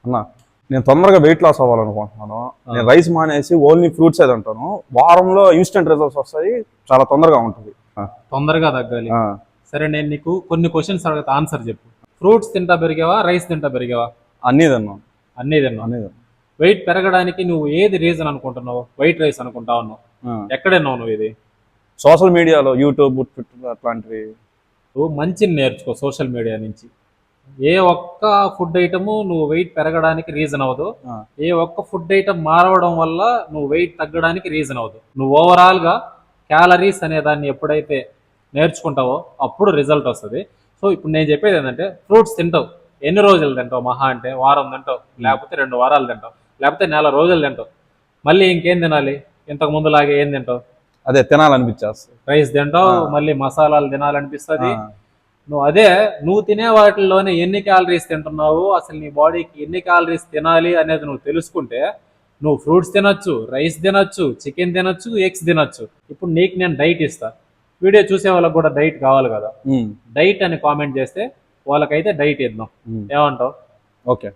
అన్న నేను తొందరగా వెయిట్ లాస్ అవ్వాలనుకుంటున్నాను. నేను రైస్ మానేసి ఓన్లీ ఫ్రూట్స్ ఏది అంటాను. వారంలో ఇన్స్టెంట్ రిజల్ట్స్ వస్తాయి, చాలా తొందరగా ఉంటుంది. తొందరగా తగ్గాలి. సరే, నేను నీకు కొన్ని క్వశ్చన్స్ అడగతా, ఆన్సర్ చెప్పు. ఫ్రూట్స్ తింటా పెరిగావా, రైస్ తింటా పెరిగావా? అన్నీ తిన్నాను. అన్నీ తిన్నావు. వెయిట్ పెరగడానికి నువ్వు ఏది రీజన్ అనుకుంటున్నావు? వైట్ రైస్ అనుకుంటా ఉన్నావు. ఎక్కడున్నావు నువ్వు? ఇది సోషల్ మీడియాలో, యూట్యూబ్, ట్విట్టర్ అట్లాంటివి. నువ్వు మంచిని నేర్చుకో సోషల్ మీడియా నుంచి. ఏ ఒక్క ఫుడ్ ఐటము నువ్వు వెయిట్ పెరగడానికి రీజన్ అవ్వదు. ఏ ఒక్క ఫుడ్ ఐటమ్ మారవడం వల్ల నువ్వు వెయిట్ తగ్గడానికి రీజన్ అవ్వదు. నువ్వు ఓవరాల్గా క్యాలరీస్ అనే దాన్ని ఎప్పుడైతే నేర్చుకుంటావో అప్పుడు రిజల్ట్ వస్తుంది. సో ఇప్పుడు నేను చెప్పేది ఏంటంటే, ఫ్రూట్స్ తింటావు. ఎన్ని రోజులు తింటావు? మహా అంటే వారం తింటావు, లేకపోతే 2 వారాలు తింటావు, లేకపోతే నెల రోజులు తింటావు. మళ్ళీ ఇంకేం తినాలి? ఇంతకు ముందులాగే ఏం తింటావు? అదే తినాలనిపించేస్తుంది. రైస్ తింటావు, మళ్ళీ మసాలాలు తినాలనిపిస్తుంది. నువ్వు తినే వాటిల్లోనే ఎన్ని క్యాలరీస్ తింటున్నావు, అసలు నీ బాడీకి ఎన్ని క్యాలరీస్ తినాలి అనేది నువ్వు తెలుసుకుంటే నువ్వు ఫ్రూట్స్ తినొచ్చు, రైస్ తినొచ్చు, చికెన్ తినొచ్చు, ఎగ్స్ తినొచ్చు. ఇప్పుడు నీకు నేను డైట్ ఇస్తా. వీడియో చూసే వాళ్ళకి కూడా డైట్ కావాలి కదా. డైట్ అని కామెంట్ చేస్తే వాళ్ళకైతే డైట్ ఇద్దాం. ఏమంటావు? ఓకే.